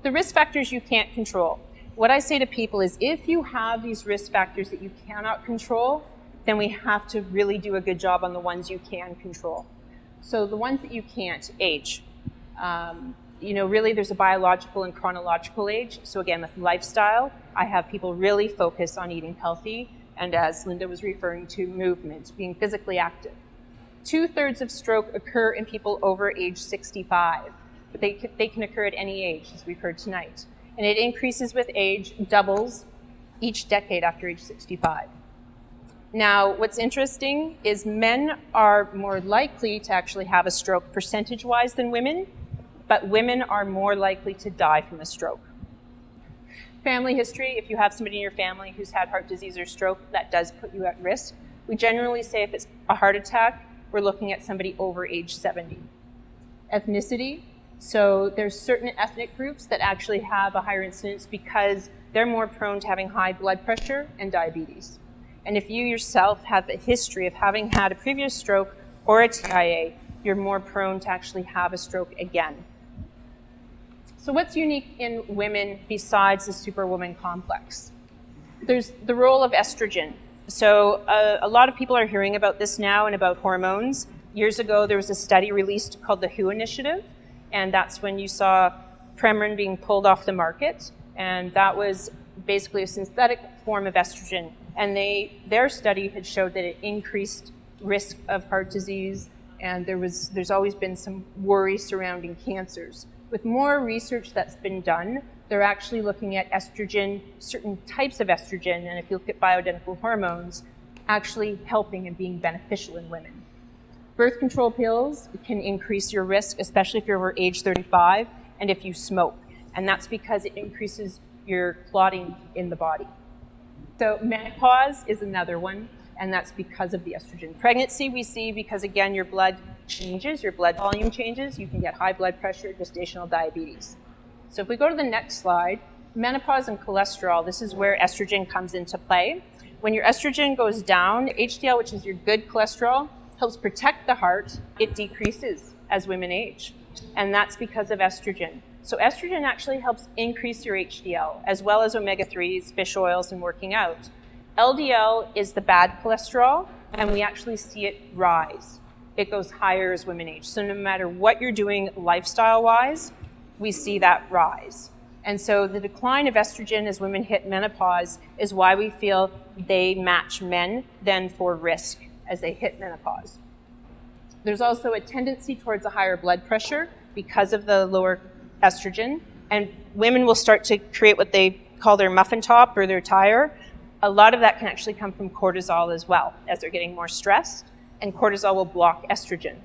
the risk factors you can't control. What I say to people is if you have these risk factors that you cannot control, then we have to really do a good job on the ones you can control. So the ones that you can't, age. Really there's a biological and chronological age. So again, with lifestyle, I have people really focus on eating healthy, and as Linda was referring to, movement, being physically active. 2/3 of stroke occur in people over age 65, but they can occur at any age, as we've heard tonight. And it increases with age, doubles each decade after age 65. Now, what's interesting is men are more likely to actually have a stroke percentage-wise than women, but women are more likely to die from a stroke. Family history, if you have somebody in your family who's had heart disease or stroke, that does put you at risk. We generally say if it's a heart attack, we're looking at somebody over age 70. Ethnicity, so there's certain ethnic groups that actually have a higher incidence because they're more prone to having high blood pressure and diabetes. And if you yourself have a history of having had a previous stroke or a TIA, you're more prone to actually have a stroke again. So what's unique in women besides the superwoman complex? There's the role of estrogen. So a lot of people are hearing about this now and about hormones. Years ago, there was a study released called the WHO Initiative, and that's when you saw Premarin being pulled off the market, and that was basically a synthetic form of estrogen. And their study had showed that it increased risk of heart disease, and there's always been some worry surrounding cancers. With more research that's been done, they're actually looking at estrogen, certain types of estrogen, and if you look at bioidentical hormones, actually helping and being beneficial in women. Birth control pills can increase your risk, especially if you're over age 35 and if you smoke, and that's because it increases your clotting in the body. So menopause is another one, and that's because of the estrogen. Pregnancy we see because, again, your blood changes, your blood volume changes. You can get high blood pressure, gestational diabetes. So if we go to the next slide, menopause and cholesterol, this is where estrogen comes into play. When your estrogen goes down, HDL, which is your good cholesterol, helps protect the heart. It decreases as women age, and that's because of estrogen. So estrogen actually helps increase your HDL, as well as omega-3s, fish oils, and working out. LDL is the bad cholesterol, and we actually see it rise. It goes higher as women age. So no matter what you're doing lifestyle-wise, we see that rise. And so the decline of estrogen as women hit menopause is why we feel they match men then for risk as they hit menopause. There's also a tendency towards a higher blood pressure because of the lower estrogen, and women will start to create what they call their muffin top or their tire. A lot of that can actually come from cortisol as well, as they're getting more stressed, and cortisol will block estrogen.